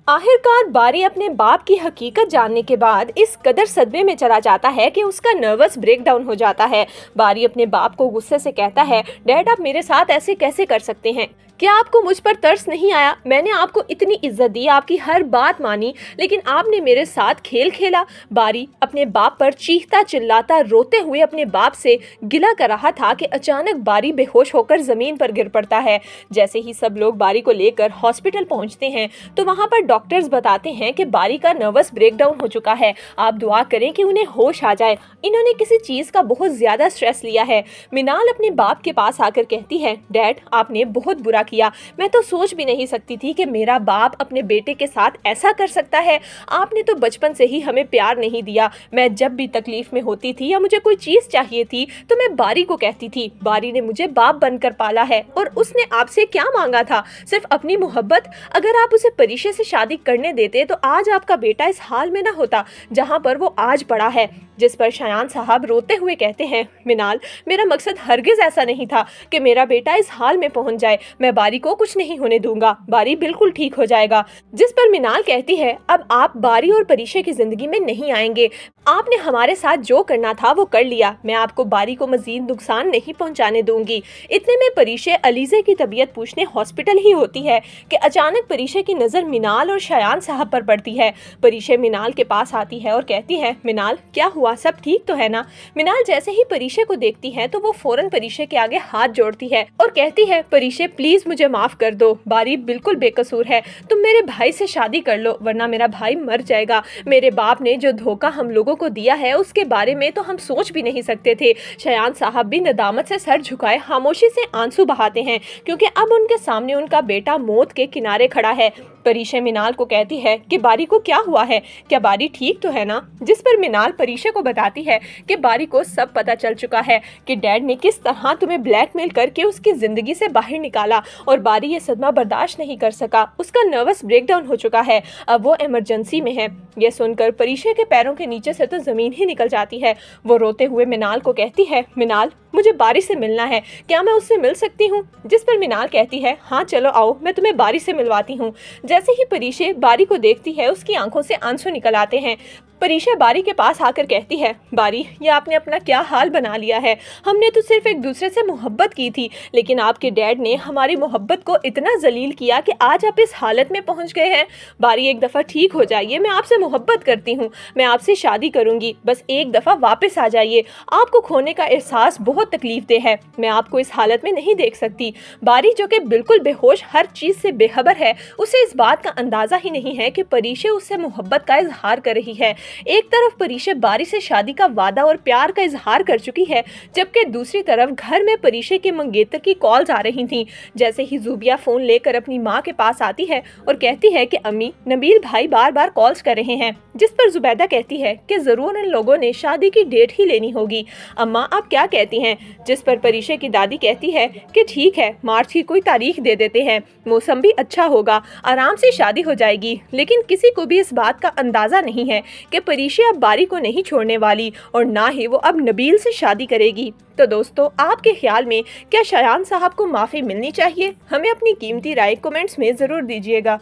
आखिरकार बारी अपने बाप की हकीकत जानने के बाद इस कदर सदमे में चला जाता है कि उसका नर्वस ब्रेकडाउन हो जाता है। बारी अपने बाप को गुस्से से कहता है, डैड आप मेरे साथ ऐसे कैसे कर सकते हैं? क्या आपको मुझ पर तरस नहीं आया? मैंने आपको इतनी इज्जत दी, आपकी हर बात मानी, लेकिन आपने मेरे साथ खेल खेला। बारी अपने बाप पर चीखता चिल्लाता रोते हुए अपने बाप से गिला कर रहा था कि अचानक बारी बेहोश होकर जमीन पर गिर पड़ता है। जैसे ही सब लोग बारी को लेकर हॉस्पिटल पहुंचते हैं तो वहां पर डॉक्टर्स बताते हैं कि बारी का नर्वस ब्रेकडाउन हो चुका है। आप दुआ करें कि उन्हें होश आ जाए, इन्होंने किसी चीज का बहुत ज्यादा स्ट्रेस लिया है। मिनाल अपने बाप के पास आकर कहती है, डैड आपने बहुत बुरा किया, मैं तो सोच भी नहीं सकती थी कि मेरा बाप अपने बेटे के साथ ऐसा कर सकता है। आपने तो बचपन से ही हमें प्यार नहीं दिया। मैं जब भी तकलीफ में होती थी या मुझे कोई चीज चाहिए थी तो मैं बारी को कहती थी। बारी ने मुझे बाप बनकर पाला है और उसने आपसे क्या मांगा था? सिर्फ अपनी मोहब्बत। अगर आप उसे परिशे से शादी करने देते तो आज आपका बेटा इस हाल में ना होता जहां पर वो आज पड़ा है। जिस पर शयान साहब रोते हुए कहते हैं, मिनाल मेरा मकसद हरगिज ऐसा नहीं था कि मेरा बेटा इस हाल में पहुंच जाए। मैं बारी को कुछ नहीं होने दूंगा, बारी बिल्कुल ठीक हो जाएगा। जिस पर मिनाल कहती है, अब आप बारी और परिशे की जिंदगी में नहीं आएंगे। आपने हमारे साथ जो करना था वो कर लिया। मैं आपको बारी को मजीद नुकसान नहीं पहुंचाने दूंगी। इतने में परिशे अलीजे की तबीयत पूछने हॉस्पिटल ही होती है कि अचानक परिशे की नजर मिनाल और शयान साहब पर पड़ती है। परिशे मिनाल के पास आती है और कहती है, मिनाल क्या हुआ, सब ठीक तो है ना? मिनाल जैसे ही परिशे को देखती है तो वो फौरन परिशे के आगे हाथ जोड़ती है और कहती है, परिशे प्लीज मुझे माफ कर दो, बारी बिल्कुल बेकसूर है। तुम मेरे भाई से शादी कर लो वरना मेरा भाई मर जाएगा। मेरे बाप ने जो धोखा हम लोगों को दिया है उसके बारे में तो हम सोच भी नहीं सकते थे। शयान साहब भी नदामत से सर झुकाए खामोशी से आंसू बहाते हैं क्योंकि अब उनके सामने उनका बेटा मौत के किनारे खड़ा है। परिशे मिनाल को कहती है कि बारी को क्या हुआ है, क्या बारी ठीक तो है ना? जिस पर मिनाल परिशे को बताती है कि बारी को सब पता चल चुका है कि डैड ने किस तरह तुम्हें ब्लैकमेल करके उसकी जिंदगी से बाहर निकाला और बारी ये सदमा बर्दाश्त नहीं कर सका। उसका नर्वस ब्रेकडाउन हो चुका है, अब वो इमरजेंसी में है। ये सुनकर परिशे के पैरों के नीचे से तो जमीन ही निकल जाती है। वो रोते हुए मिनाल को कहती है, मिनाल मुझे बारी से मिलना है, क्या मैं उससे मिल सकती हूँ? जिस पर मिनाल कहती है, हाँ चलो आओ, मैं तुम्हें बारी से मिलवाती हूँ। जैसे ही परिशे बारी को देखती है उसकी आंखों से आंसू निकल आते हैं। परिशे बारी के पास आकर कहती है, बारी ये आपने अपना क्या हाल बना लिया है। हमने तो सिर्फ एक दूसरे से मोहब्बत की थी, लेकिन आपके डैड ने हमारी मोहब्बत को इतना जलील किया कि आज आप इस हालत में पहुंच गए हैं। बारी एक दफ़ा ठीक हो जाइए, मैं आपसे मोहब्बत करती हूँ, मैं आपसे शादी करूंगी, बस एक दफ़ा वापस आ जाइए। आपको खोने का एहसास बहुत तकलीफ दे है, मैं आपको इस हालत में नहीं देख सकती। बारी जो कि बिल्कुल बेहोश हर चीज़ से बेखबर है, उसे इस बात का अंदाज़ा ही नहीं है कि परिशे उससे मोहब्बत का इजहार कर रही है। एक तरफ परिशे बारी से शादी का वादा और प्यार का इजहार कर चुकी है, जबकि दूसरी तरफ घर में परिशे के मंगेतर की कॉल्स आ रही थीं। जैसे ही जुबिया फोन लेकर अपनी माँ के पास आती है और कहती है कि अम्मी नबील भाई बार बार कॉल्स कर रहे हैं। जिस पर जुबैदा कहती है कि जरूर इन लोगों ने शादी की डेट ही लेनी होगी। अम्मा आप क्या कहती हैं? जिस पर परिशे की दादी कहती है कि ठीक है, मार्च की कोई तारीख दे देते हैं, मौसम भी अच्छा होगा, आराम से शादी हो जाएगी। लेकिन किसी को भी इस बात का अंदाजा नहीं है कि परिशे अब बारी को नहीं छोड़ने वाली और ना ही वो अब नबील से शादी करेगी। तो दोस्तों आपके ख्याल में क्या शयान साहब को माफ़ी मिलनी चाहिए? हमें अपनी कीमती राय कमेंट्स में ज़रूर दीजिएगा।